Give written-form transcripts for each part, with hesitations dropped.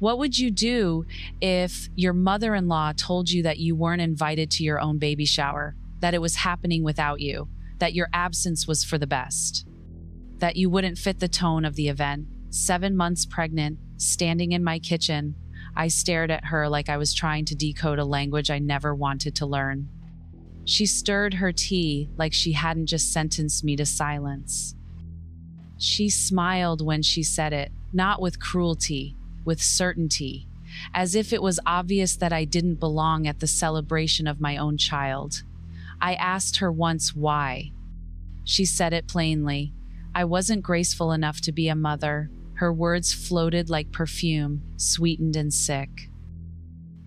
What would you do if your mother-in-law told you that you weren't invited to your own baby shower, that it was happening without you, that your absence was for the best, that you wouldn't fit the tone of the event? 7 months pregnant, standing in my kitchen, I stared at her like I was trying to decode a language I never wanted to learn. She stirred her tea like she hadn't just sentenced me to silence. She smiled when she said it, not with cruelty, with certainty, as if it was obvious that I didn't belong at the celebration of my own child. I asked her once why. She said it plainly. I wasn't graceful enough to be a mother. Her words floated like perfume, sweetened and sick.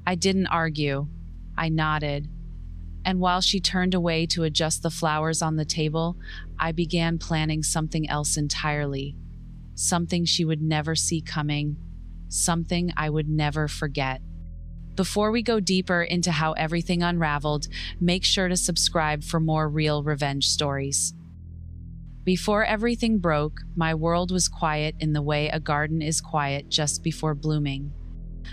I didn't argue. I nodded. And while she turned away to adjust the flowers on the table, I began planning something else entirely. Something she would never see coming. Something I would never forget. Before we go deeper into how everything unraveled, make sure to subscribe for more real revenge stories. Before everything broke, my world was quiet in the way a garden is quiet just before blooming.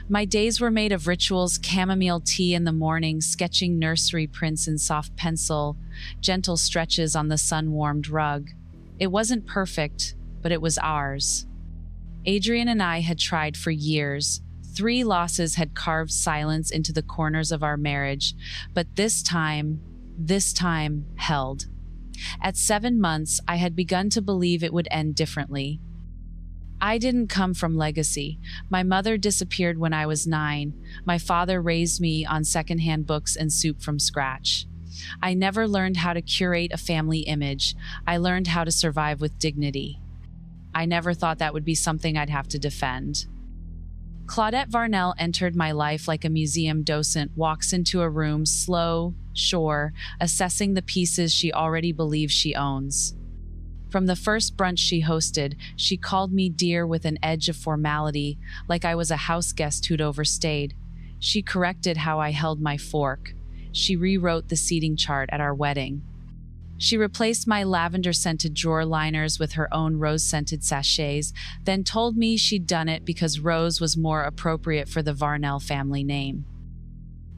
My days were made of rituals: chamomile tea in the morning, sketching nursery prints in soft pencil, gentle stretches on the sun-warmed rug. It wasn't perfect, but it was ours. Adrian and I had tried for years. 3 losses had carved silence into the corners of our marriage, but this time held. At 7 months, I had begun to believe it would end differently. I didn't come from legacy. My mother disappeared when I was 9. My father raised me on secondhand books and soup from scratch. I never learned how to curate a family image. I learned how to survive with dignity. I never thought that would be something I'd have to defend. Claudette Varnell entered my life like a museum docent walks into a room, slow, sure, assessing the pieces she already believes she owns. From the first brunch she hosted, she called me dear with an edge of formality, like I was a house guest who'd overstayed. She corrected how I held my fork. She rewrote the seating chart at our wedding. She replaced my lavender-scented drawer liners with her own rose-scented sachets, then told me she'd done it because rose was more appropriate for the Varnell family name.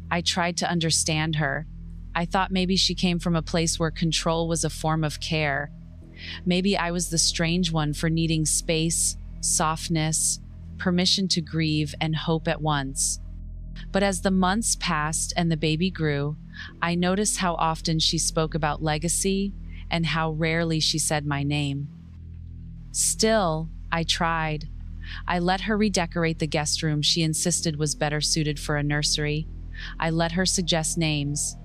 I tried to understand her. I thought maybe she came from a place where control was a form of care. Maybe I was the strange one for needing space, softness, permission to grieve, and hope at once. But as the months passed and the baby grew, I noticed how often she spoke about legacy and how rarely she said my name. Still, I tried. I let her redecorate the guest room she insisted was better suited for a nursery. I let her suggest names.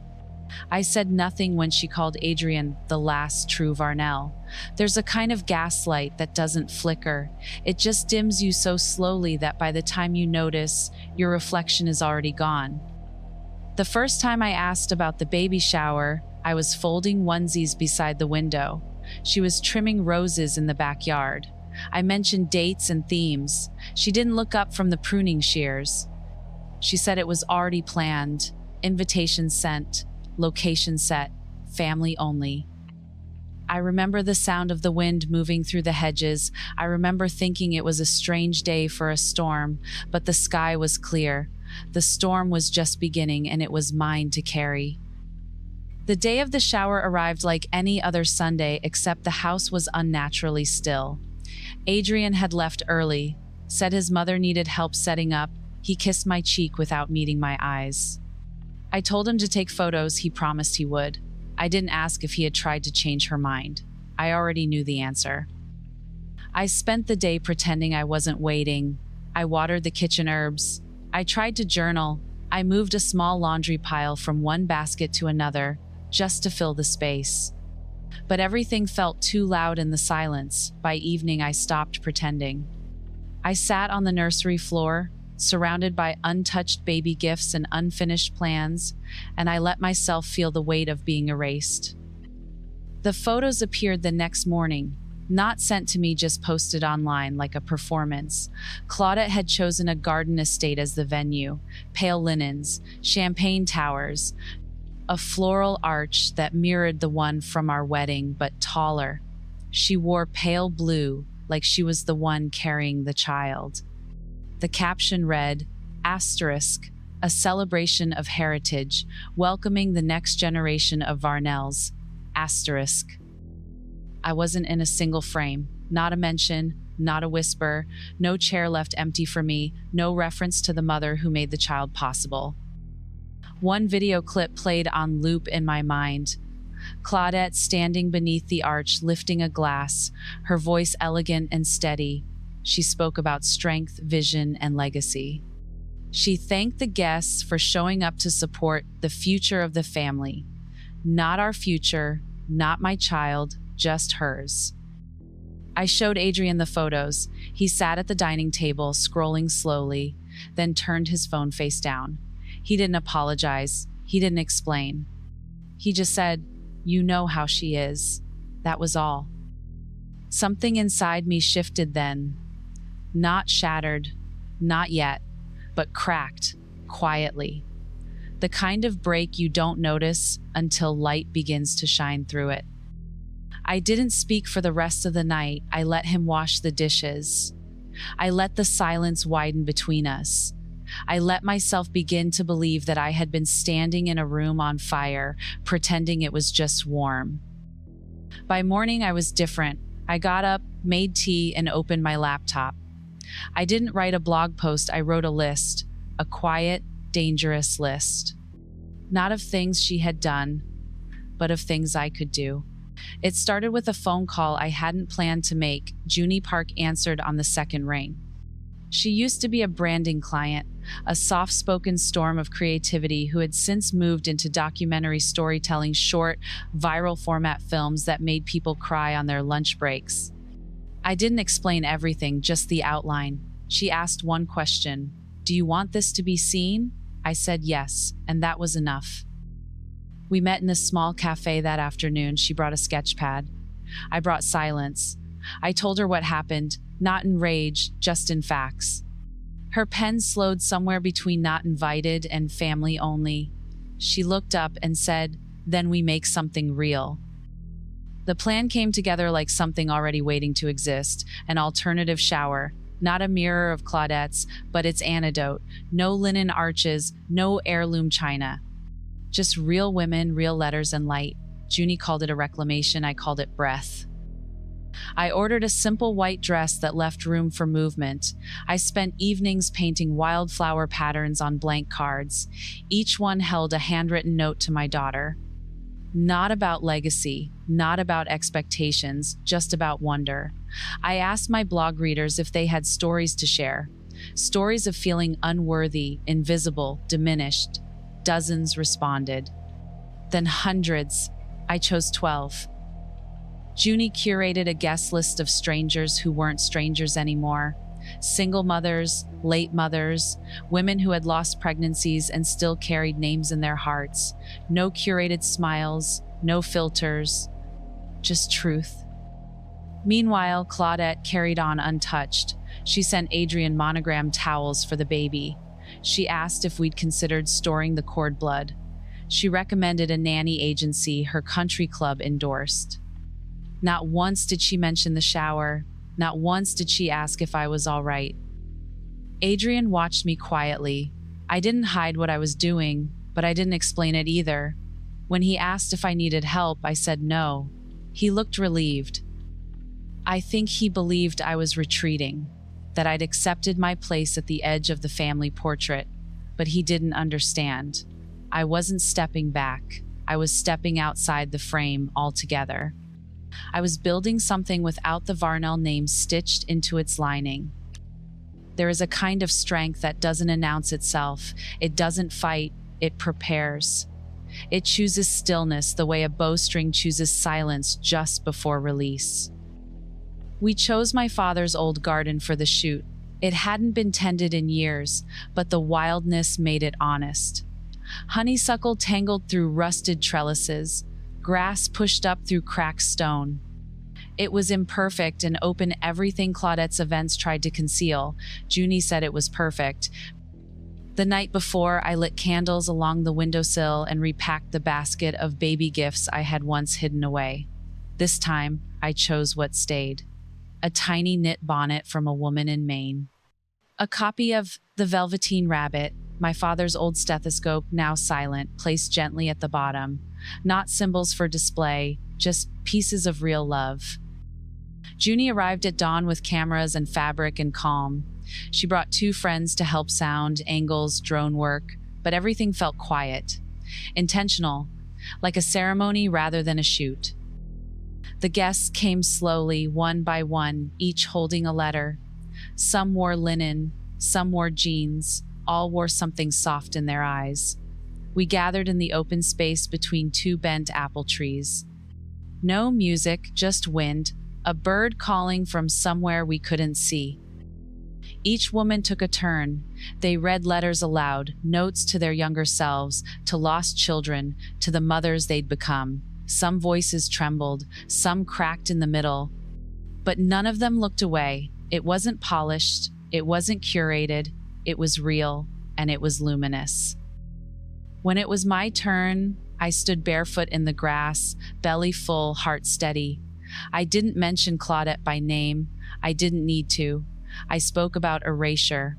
I said nothing when she called Adrian the last true Varnell. There's a kind of gaslight that doesn't flicker. It just dims you so slowly that by the time you notice, your reflection is already gone. The first time I asked about the baby shower, I was folding onesies beside the window. She was trimming roses in the backyard. I mentioned dates and themes. She didn't look up from the pruning shears. She said it was already planned, invitation sent, location set, family only. I remember the sound of the wind moving through the hedges. I remember thinking it was a strange day for a storm, but the sky was clear. The storm was just beginning, and it was mine to carry. The day of the shower arrived like any other Sunday, except the house was unnaturally still. Adrian had left early, said his mother needed help setting up. He kissed my cheek without meeting my eyes. I told him to take photos. He promised he would. I didn't ask if he had tried to change her mind. I already knew the answer. I spent the day pretending I wasn't waiting. I watered the kitchen herbs. I tried to journal. I moved a small laundry pile from one basket to another, just to fill the space. But everything felt too loud in the silence. By evening, I stopped pretending. I sat on the nursery floor, surrounded by untouched baby gifts and unfinished plans, and I let myself feel the weight of being erased. The photos appeared the next morning, not sent to me, just posted online like a performance. Claudette had chosen a garden estate as the venue, pale linens, champagne towers, a floral arch that mirrored the one from our wedding, but taller. She wore pale blue, like she was the one carrying the child. The caption read, asterisk, a celebration of heritage, welcoming the next generation of Varnells, asterisk. I wasn't in a single frame, not a mention, not a whisper, no chair left empty for me, no reference to the mother who made the child possible. One video clip played on loop in my mind. Claudette standing beneath the arch, lifting a glass, her voice elegant and steady. She spoke about strength, vision, and legacy. She thanked the guests for showing up to support the future of the family. Not our future, not my child, just hers. I showed Adrian the photos. He sat at the dining table, scrolling slowly, then turned his phone face down. He didn't apologize. He didn't explain. He just said, "You know how she is." That was all. Something inside me shifted then. Not shattered, not yet, but cracked, quietly. The kind of break you don't notice until light begins to shine through it. I didn't speak for the rest of the night. I let him wash the dishes. I let the silence widen between us. I let myself begin to believe that I had been standing in a room on fire, pretending it was just warm. By morning, I was different. I got up, made tea, and opened my laptop. I didn't write a blog post, I wrote a list, a quiet, dangerous list. Not of things she had done, but of things I could do. It started with a phone call I hadn't planned to make. Junie Park answered on the second ring. She used to be a branding client, a soft-spoken storm of creativity who had since moved into documentary storytelling, short, viral format films that made people cry on their lunch breaks. I didn't explain everything, just the outline. She asked one question, "Do you want this to be seen?" I said yes, and that was enough. We met in a small cafe that afternoon. She brought a sketch pad. I brought silence. I told her what happened, not in rage, just in facts. Her pen slowed somewhere between not invited and family only. She looked up and said, "Then we make something real." The plan came together like something already waiting to exist, an alternative shower, not a mirror of Claudette's, but its antidote. No linen arches, no heirloom china. Just real women, real letters, and light. Junie called it a reclamation, I called it breath. I ordered a simple white dress that left room for movement. I spent evenings painting wildflower patterns on blank cards. Each one held a handwritten note to my daughter. Not about legacy, not about expectations, just about wonder. I asked my blog readers if they had stories to share. Stories of feeling unworthy, invisible, diminished. Dozens responded. Then hundreds. I chose 12. Junie curated a guest list of strangers who weren't strangers anymore. Single mothers, late mothers, women who had lost pregnancies and still carried names in their hearts. No curated smiles, no filters, just truth. Meanwhile, Claudette carried on untouched. She sent Adrian monogrammed towels for the baby. She asked if we'd considered storing the cord blood. She recommended a nanny agency her country club endorsed. Not once did she mention the shower. Not once did she ask if I was all right. Adrian watched me quietly. I didn't hide what I was doing, but I didn't explain it either. When he asked if I needed help, I said no. He looked relieved. I think he believed I was retreating, that I'd accepted my place at the edge of the family portrait, but he didn't understand. I wasn't stepping back. I was stepping outside the frame altogether. I was building something without the Varnell name stitched into its lining. There is a kind of strength that doesn't announce itself. It doesn't fight, it prepares. It chooses stillness the way a bowstring chooses silence just before release. We chose my father's old garden for the shoot. It hadn't been tended in years, but the wildness made it honest. Honeysuckle tangled through rusted trellises, grass pushed up through cracked stone. It was imperfect and open everything Claudette's events tried to conceal. Junie said it was perfect. The night before, I lit candles along the windowsill and repacked the basket of baby gifts I had once hidden away. This time, I chose what stayed. A tiny knit bonnet from a woman in Maine. A copy of The Velveteen Rabbit, my father's old stethoscope, now silent, placed gently at the bottom. Not symbols for display, just pieces of real love. Junie arrived at dawn with cameras and fabric and calm. She brought 2 friends to help sound, angles, drone work, but everything felt quiet, intentional, like a ceremony rather than a shoot. The guests came slowly, one by one, each holding a letter. Some wore linen, some wore jeans, all wore something soft in their eyes. We gathered in the open space between 2 bent apple trees. No music, just wind, a bird calling from somewhere we couldn't see. Each woman took a turn. They read letters aloud, notes to their younger selves, to lost children, to the mothers they'd become. Some voices trembled, some cracked in the middle. But none of them looked away. It wasn't polished, it wasn't curated, it was real, and it was luminous. When it was my turn, I stood barefoot in the grass, belly full, heart steady. I didn't mention Claudette by name. I didn't need to. I spoke about erasure,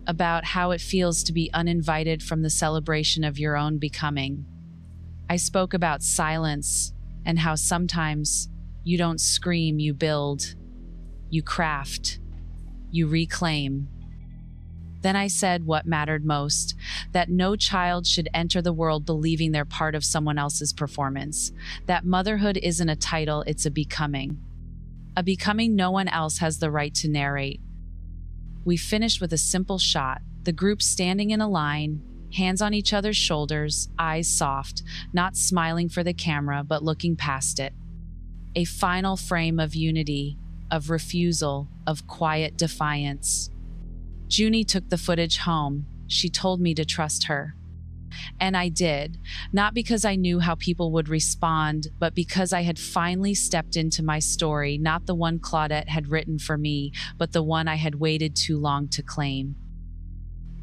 about how it feels to be uninvited from the celebration of your own becoming. I spoke about silence and how sometimes you don't scream, you build, you craft, you reclaim. Then I said what mattered most, that no child should enter the world believing they're part of someone else's performance, that motherhood isn't a title, it's a becoming no one else has the right to narrate. We finished with a simple shot, the group standing in a line, hands on each other's shoulders, eyes soft, not smiling for the camera, but looking past it. A final frame of unity, of refusal, of quiet defiance. Junie took the footage home. She told me to trust her. And I did, not because I knew how people would respond, but because I had finally stepped into my story, not the one Claudette had written for me, but the one I had waited too long to claim.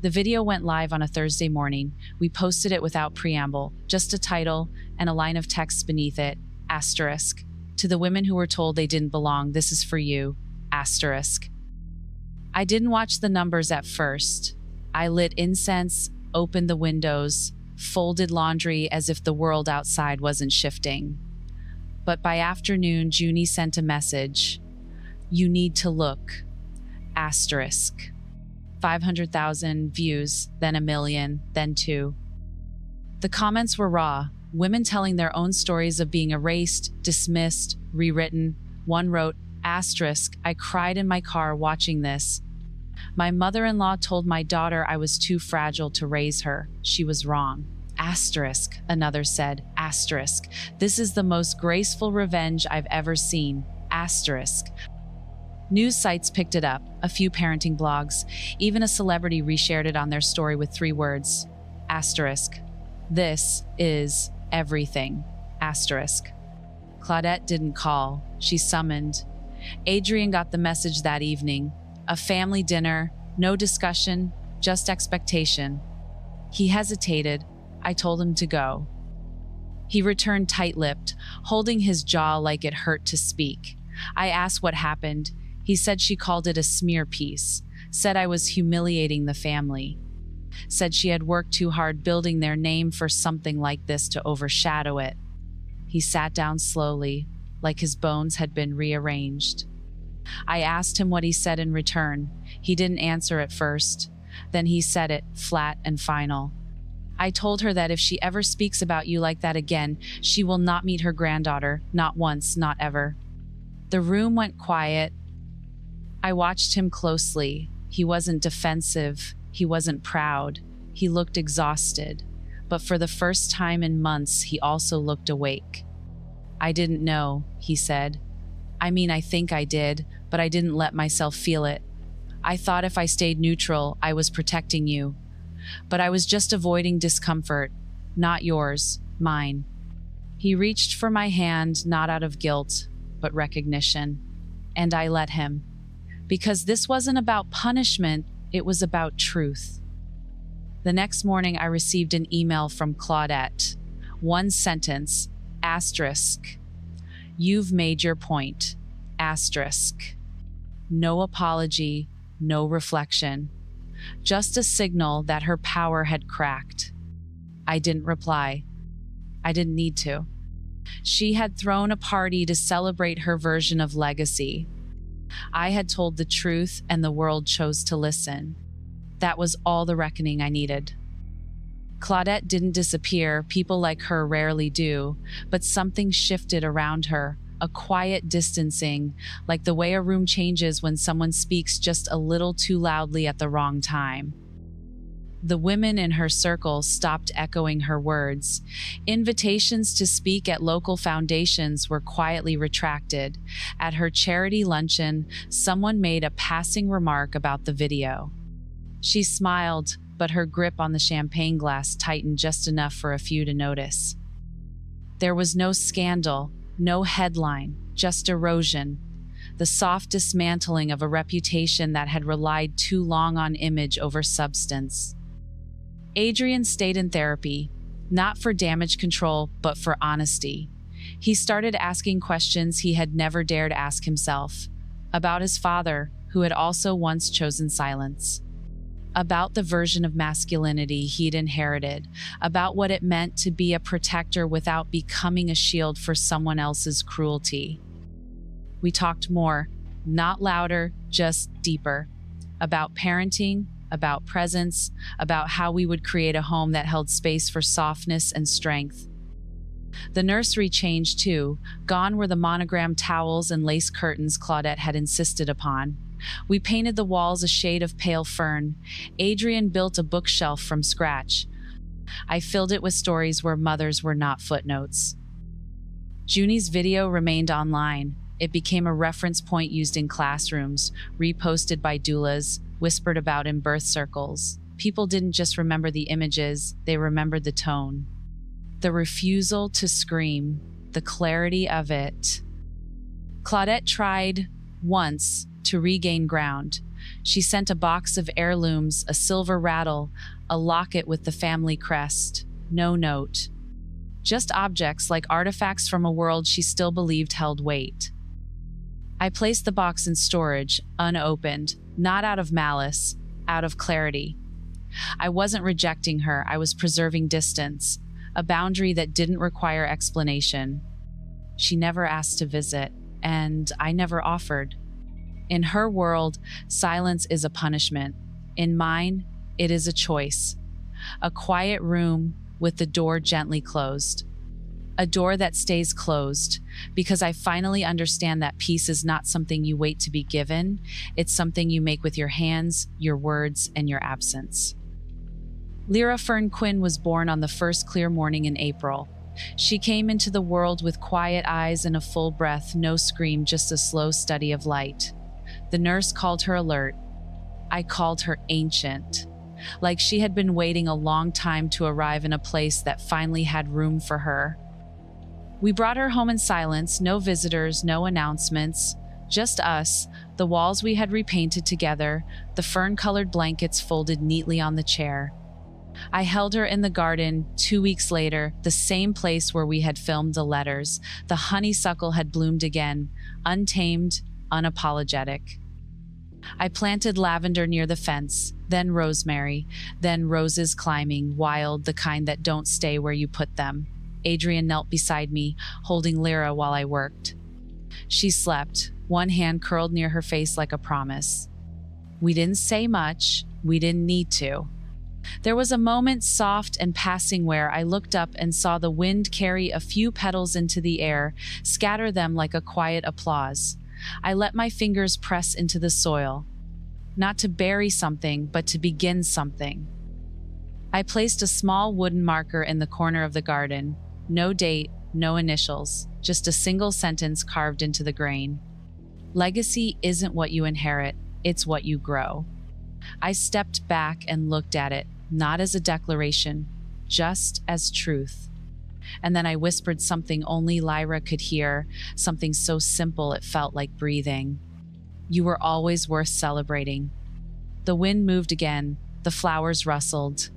The video went live on a Thursday morning. We posted it without preamble, just a title and a line of text beneath it, asterisk. To the women who were told they didn't belong, this is for you, asterisk. I didn't watch the numbers at first. I lit incense, opened the windows, folded laundry as if the world outside wasn't shifting. But by afternoon, Junie sent a message. You need to look, asterisk. 500,000 views, then 1 million, then 2. The comments were raw, women telling their own stories of being erased, dismissed, rewritten. One wrote, asterisk, I cried in my car watching this. My mother-in-law told my daughter I was too fragile to raise her. She was wrong. Asterisk, another said, asterisk. This is the most graceful revenge I've ever seen. Asterisk. News sites picked it up, a few parenting blogs. Even a celebrity reshared it on their story with 3 words. Asterisk. This is everything. Asterisk. Claudette didn't call. She summoned. Adrian got the message that evening. A family dinner, no discussion, just expectation. He hesitated. I told him to go. He returned tight-lipped, holding his jaw like it hurt to speak. I asked what happened. He said she called it a smear piece, said I was humiliating the family, said she had worked too hard building their name for something like this to overshadow it. He sat down slowly, like his bones had been rearranged. I asked him what he said in return. He didn't answer at first. Then he said it, flat and final. I told her that if she ever speaks about you like that again, she will not meet her granddaughter, not once, not ever. The room went quiet. I watched him closely. He wasn't defensive. He wasn't proud. He looked exhausted. But for the first time in months, he also looked awake. I didn't know, he said. I think I did, but I didn't let myself feel it. I thought if I stayed neutral, I was protecting you. But I was just avoiding discomfort. Not yours, mine. He reached for my hand, not out of guilt, but recognition. And I let him. Because this wasn't about punishment, it was about truth. The next morning, I received an email from Claudette. 1 sentence, asterisk. You've made your point, asterisk. No apology, no reflection. Just a signal that her power had cracked. I didn't reply. I didn't need to. She had thrown a party to celebrate her version of legacy. I had told the truth, and the world chose to listen. That was all the reckoning I needed. Claudette didn't disappear, people like her rarely do, but something shifted around her, a quiet distancing, like the way a room changes when someone speaks just a little too loudly at the wrong time. The women in her circle stopped echoing her words. Invitations to speak at local foundations were quietly retracted. At her charity luncheon, someone made a passing remark about the video. She smiled, but her grip on the champagne glass tightened just enough for a few to notice. There was no scandal, no headline, just erosion, the soft dismantling of a reputation that had relied too long on image over substance. Adrian stayed in therapy, not for damage control, but for honesty. He started asking questions he had never dared ask himself, about his father, who had also once chosen silence. About the version of masculinity he'd inherited, about what it meant to be a protector without becoming a shield for someone else's cruelty. We talked more, not louder, just deeper, about parenting, about presence, about how we would create a home that held space for softness and strength. The nursery changed too. Gone were the monogrammed towels and lace curtains Claudette had insisted upon. We painted the walls a shade of pale fern. Adrian built a bookshelf from scratch. I filled it with stories where mothers were not footnotes. Junie's video remained online. It became a reference point used in classrooms, reposted by doulas, whispered about in birth circles. People didn't just remember the images, they remembered the tone. The refusal to scream, the clarity of it. Claudette tried, once, to regain ground. She sent a box of heirlooms, a silver rattle, a locket with the family crest. No note. Just objects like artifacts from a world she still believed held weight. I placed the box in storage, unopened, not out of malice, out of clarity. I wasn't rejecting her, I was preserving distance, a boundary that didn't require explanation. She never asked to visit, and I never offered. In her world, silence is a punishment. In mine, it is a choice. A quiet room with the door gently closed. A door that stays closed, because I finally understand that peace is not something you wait to be given. It's something you make with your hands, your words, and your absence. Lyra Fern Quinn was born on the first clear morning in April. She came into the world with quiet eyes and a full breath, no scream, just a slow study of light. The nurse called her alert. I called her ancient, like she had been waiting a long time to arrive in a place that finally had room for her. We brought her home in silence, no visitors, no announcements, just us, the walls we had repainted together, the fern-colored blankets folded neatly on the chair. I held her in the garden 2 weeks later, the same place where we had filmed the letters. The honeysuckle had bloomed again, untamed, unapologetic. I planted lavender near the fence, then rosemary, then roses climbing, wild, the kind that don't stay where you put them. Adrian knelt beside me, holding Lyra while I worked. She slept, one hand curled near her face like a promise. We didn't say much, we didn't need to. There was a moment, soft and passing, where I looked up and saw the wind carry a few petals into the air, scatter them like a quiet applause. I let my fingers press into the soil, not to bury something, but to begin something. I placed a small wooden marker in the corner of the garden. No date, no initials, just a single sentence carved into the grain. Legacy isn't what you inherit, it's what you grow. I stepped back and looked at it, not as a declaration, just as truth. And then I whispered something only Lyra could hear, something so simple it felt like breathing. You were always worth celebrating. The wind moved again, the flowers rustled.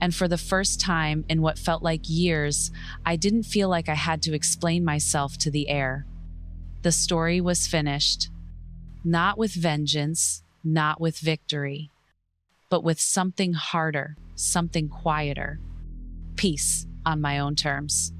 And for the first time in what felt like years, I didn't feel like I had to explain myself to the air. The story was finished. Not with vengeance, not with victory, but with something harder, something quieter. Peace on my own terms.